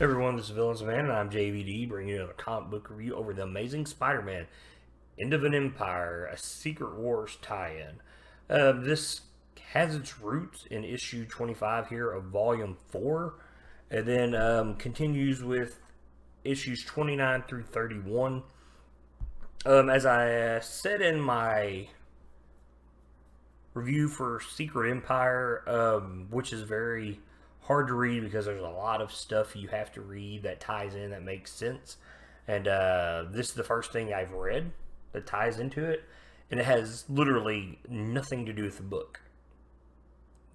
Everyone, this is Villains Man, and I'm JVD, bringing you another comic book review over The Amazing Spider-Man, End of an Empire, a Secret Wars tie-in. This has its roots in issue 25 here of Volume 4, and then continues with issues 29 through 31. As I said in my review for Secret Empire, which is very hard to read because there's a lot of stuff you have to read that ties in that makes sense. And this is the first thing I've read that ties into it, and it has literally nothing to do with the book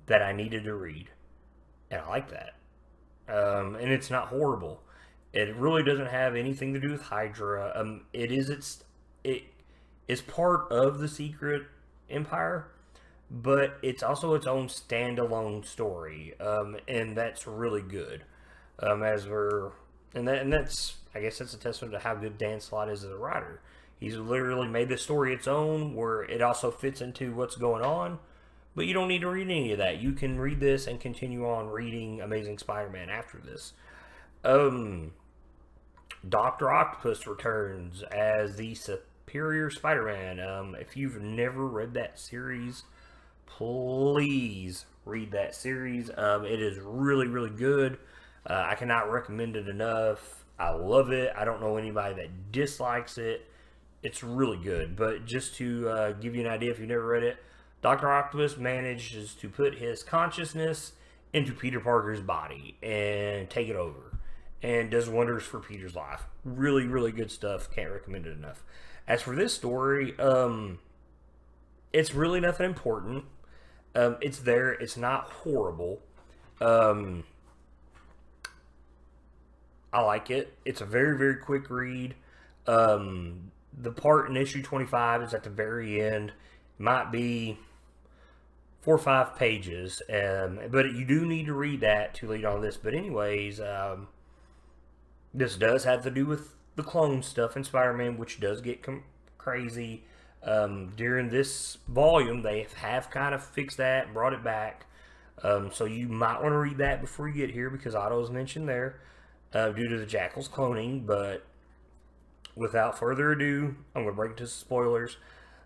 that I needed to read, and I like that. And it's not horrible. It really doesn't have anything to do with Hydra. It is part of the Secret Empire, but it's also its own standalone story, and that's really good. That's I guess that's a testament to how good Dan Slott is as a writer. He's literally made the story its own, where it also fits into what's going on. But you don't need to read any of that. You can read this and continue on reading Amazing Spider-Man after this. Dr. Octopus returns as the Superior Spider-Man. If you've never read that series, please read that series. It is really, really good. I cannot recommend it enough. I love it. I don't know anybody that dislikes it. It's really good. But just to give you an idea, if you've never read it, Dr. Octopus manages to put his consciousness into Peter Parker's body and take it over, and does wonders for Peter's life. Really, really good stuff. Can't recommend it enough. As for this story, it's really nothing important. It's there. It's not horrible. I like it. It's a very, very quick read. The part in issue 25 is at the very end. Might be 4 or 5 pages, but you do need to read that to lead on this. But anyways, this does have to do with the clone stuff in Spider-Man, which does get crazy. During this volume, they have kind of fixed that and brought it back. So you might want to read that before you get here, because Otto's mentioned there due to the Jackal's cloning. But without further ado, I'm going to break into spoilers.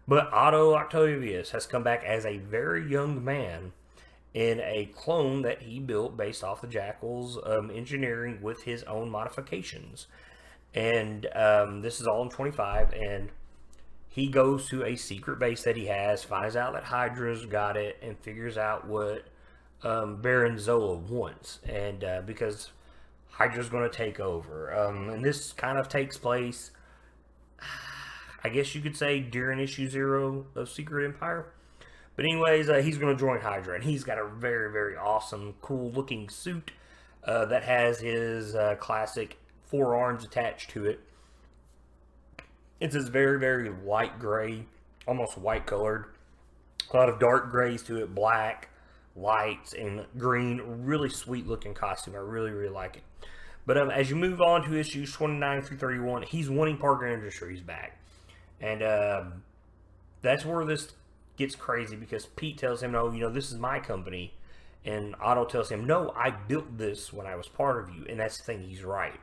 But Otto Octavius has come back as a very young man in a clone that he built based off the Jackal's engineering with his own modifications. And this is all in 25, and he goes to a secret base that he has, finds out that Hydra's got it, and figures out what Baron Zola wants. And because Hydra's going to take over. And this kind of takes place, I guess you could say, during issue 0 of Secret Empire. But anyways, he's going to join Hydra, and he's got a very, very awesome, cool-looking suit that has his classic 4 arms attached to it. It's this very, very light gray, almost white colored. A lot of dark grays to it, black, lights, and green. Really sweet looking costume. I really, really like it. But as you move on to issues 29 through 31, he's wanting Parker Industries back. And that's where this gets crazy, because Pete tells him, no, this is my company. And Otto tells him, no, I built this when I was part of you. And that's the thing, he's right.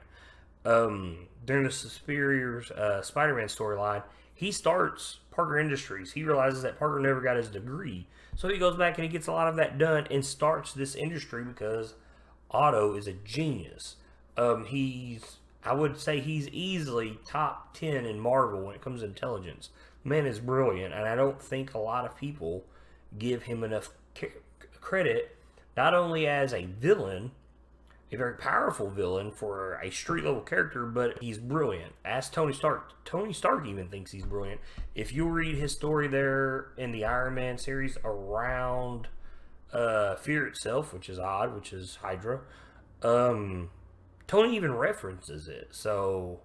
During the Superior Spider-Man storyline, he starts Parker Industries. He realizes that Parker never got his degree. So he goes back and he gets a lot of that done and starts this industry, because Otto is a genius. I would say he's easily top 10 in Marvel when it comes to intelligence. Man is brilliant, and I don't think a lot of people give him enough credit, not only as a villain, a very powerful villain for a street level character, but he's brilliant. Ask Tony Stark. Tony Stark even thinks he's brilliant. If you read his story there in the Iron Man series around Fear itself, which is odd, which is Hydra, Tony even references it. So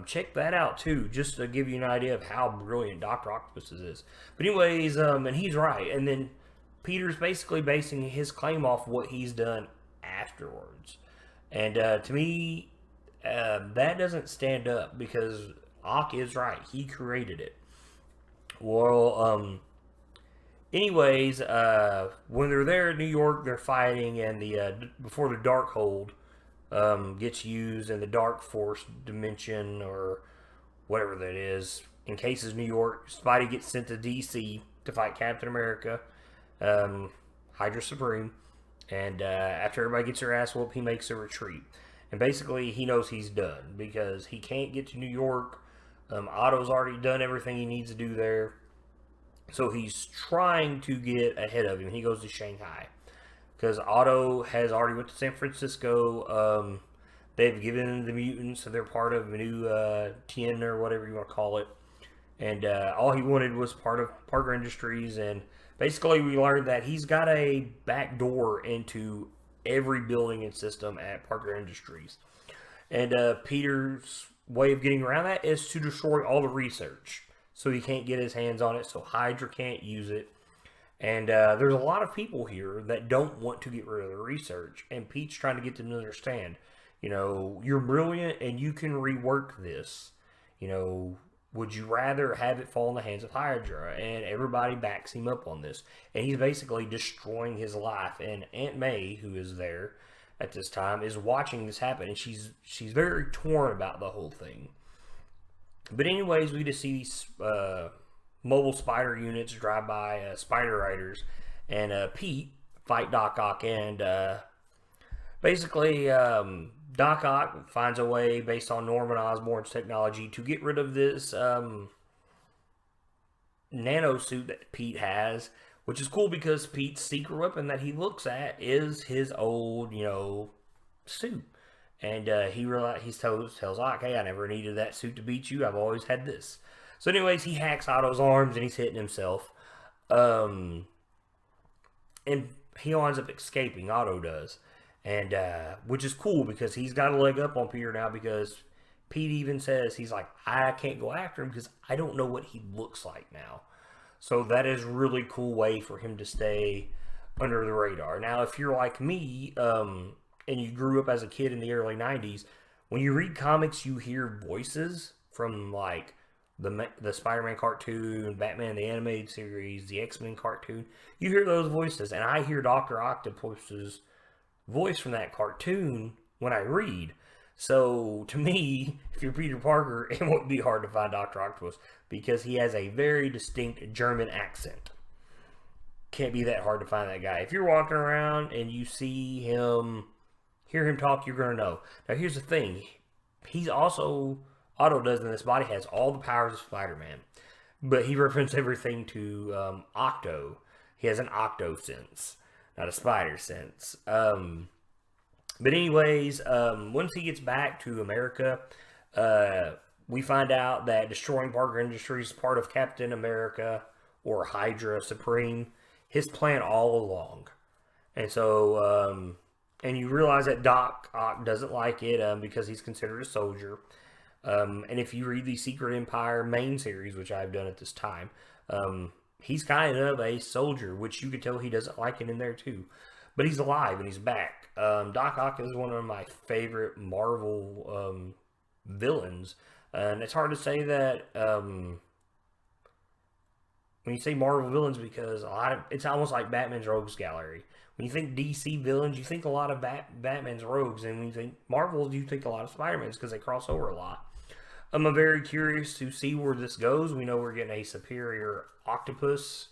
check that out too, just to give you an idea of how brilliant Dr. Octopus is. But anyways, and he's right. And then Peter's basically basing his claim off what he's done afterwards. And to me, that doesn't stand up, because Ock is right. He created it. Well, anyways, when they're there in New York, they're fighting, and before the Darkhold gets used in the Dark Force dimension or whatever that is. In cases New York, Spidey gets sent to DC to fight Captain America, Hydra Supreme, and after everybody gets their ass whooped, he makes a retreat. And basically, he knows he's done because he can't get to New York. Otto's already done everything he needs to do there. So he's trying to get ahead of him. He goes to Shanghai because Otto has already went to San Francisco. They've given the mutants, so they're part of a new TN or whatever you want to call it. And all he wanted was part of Parker Industries. And basically, we learned that he's got a back door into every building and system at Parker Industries. And Peter's way of getting around that is to destroy all the research. So he can't get his hands on it, so Hydra can't use it. And there's a lot of people here that don't want to get rid of the research. And Pete's trying to get them to understand, you know, you're brilliant and you can rework this. You know, would you rather have it fall in the hands of Hydra? And everybody backs him up on this. And he's basically destroying his life. And Aunt May, who is there at this time, is watching this happen. And she's very torn about the whole thing. But anyways, we just see these mobile spider units drive by Spider Riders. And Pete fight Doc Ock. And basically, Doc Ock finds a way, based on Norman Osborn's technology, to get rid of this nano suit that Pete has, which is cool because Pete's secret weapon that he looks at is his old, you know, suit. And he tells Ock, hey, I never needed that suit to beat you. I've always had this. So anyways, he hacks Otto's arms and he's hitting himself. And he winds up escaping, Otto does. And which is cool because he's got a leg up on Peter now because Pete even says, he's like, I can't go after him because I don't know what he looks like now. So that is a really cool way for him to stay under the radar. Now, if you're like me, and you grew up as a kid in the early 90s, when you read comics, you hear voices from like the Spider-Man cartoon, Batman the Animated Series, the X-Men cartoon. You hear those voices, and I hear Dr. Octopus's voice from that cartoon when I read. So, to me, if you're Peter Parker, it won't be hard to find Dr. Octopus because he has a very distinct German accent. Can't be that hard to find that guy. If you're walking around and you see him, hear him talk, you're going to know. Now, here's the thing. He's also, Otto does in this body, has all the powers of Spider-Man. But he references everything to Octo. He has an Octo sense, not a spider sense. But anyways, once he gets back to America, we find out that destroying Parker Industries is part of Captain America, or Hydra Supreme, his plan all along. And so, and you realize that Doc Ock doesn't like it because he's considered a soldier. And if you read the Secret Empire main series, which I've done at this time, he's kind of a soldier, which you could tell he doesn't like it in there too. But he's alive and he's back. Doc Ock is one of my favorite Marvel villains. And it's hard to say that when you say Marvel villains because it's almost like Batman's Rogues Gallery. When you think DC villains, you think a lot of Batman's rogues. And when you think Marvel, you think a lot of Spider-Man's because they cross over a lot. I'm very curious to see where this goes. We know we're getting a Superior Octopus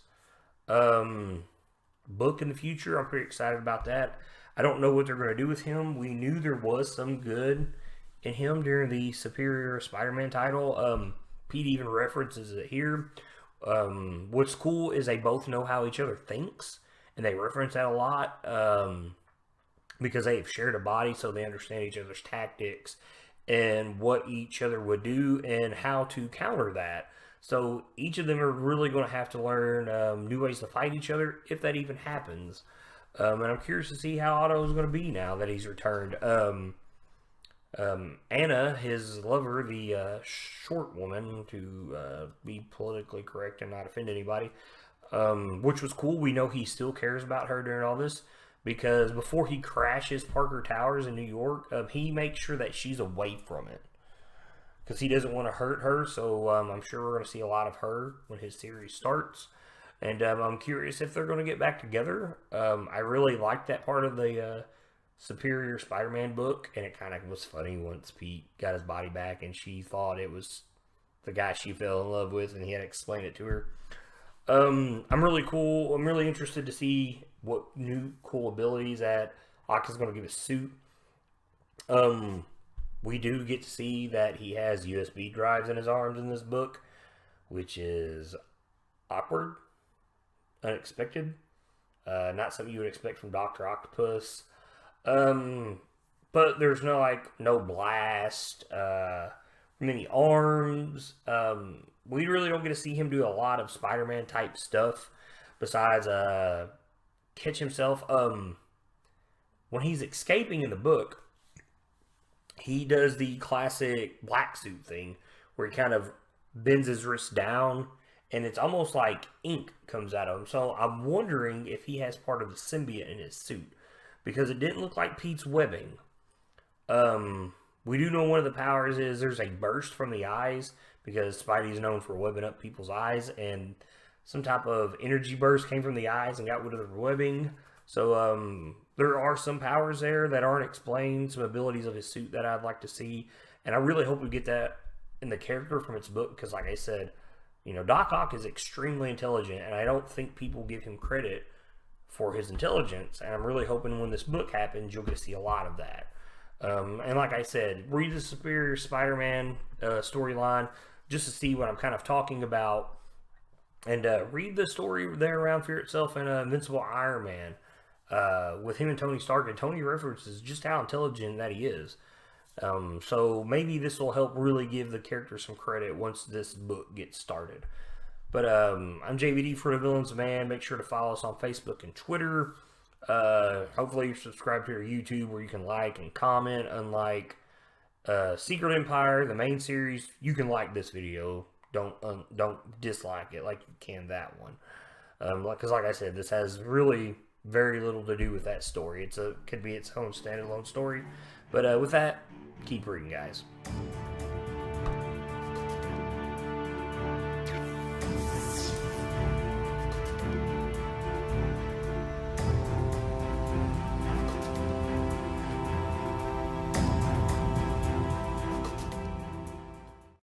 book in the future. I'm pretty excited about that. I don't know what they're going to do with him. We knew there was some good in him during the Superior Spider-Man title. Pete even references it here. What's cool is they both know how each other thinks, and they reference that a lot because they have shared a body, so they understand each other's tactics and what each other would do and how to counter that. So each of them are really going to have to learn new ways to fight each other, if that even happens. And I'm curious to see how Otto is going to be now that he's returned. Anna, his lover, the short woman, to be politically correct and not offend anybody, which was cool. We know he still cares about her during all this, because before he crashes Parker Towers in New York, he makes sure that she's away from it, because he doesn't want to hurt her. So I'm sure we're going to see a lot of her when his series starts. And I'm curious if they're going to get back together. I really like that part of the Superior Spider-Man book, and it kind of was funny once Pete got his body back and she thought it was the guy she fell in love with, and he had to explain it to her. I'm really interested to see what new cool abilities that Ock is going to give his suit. We do get to see that he has USB drives in his arms in this book, which is awkward, unexpected. Not something you would expect from Dr. Octopus. But there's no blast, many arms. We really don't get to see him do a lot of Spider-Man type stuff besides catch himself. When he's escaping in the book, he does the classic black suit thing where he kind of bends his wrist down and it's almost like ink comes out of him. So I'm wondering if he has part of the symbiote in his suit, because it didn't look like Pete's webbing. We do know one of the powers is there's a burst from the eyes, because Spidey's known for webbing up people's eyes, and some type of energy burst came from the eyes and got rid of the webbing. So there are some powers there that aren't explained, some abilities of his suit that I'd like to see, and I really hope we get that in the character from its book, because like I said, Doc Ock is extremely intelligent, and I don't think people give him credit for his intelligence, and I'm really hoping when this book happens, you'll get to see a lot of that. And like I said, read the Superior Spider-Man storyline just to see what I'm kind of talking about, and read the story there around Fear Itself and Invincible Iron Man with him and Tony Stark, and Tony references just how intelligent that he is. So maybe this will help really give the character some credit once this book gets started. But I'm JVD for the Villains Man. Make sure to follow us on Facebook and Twitter. Hopefully you're subscribed to our YouTube where you can like and comment. Unlike Secret Empire, the main series, you can like this video. Don't dislike it like you can that one. Because like I said, this has really very little to do with that story. Could be its own standalone story. But with that, keep reading, guys.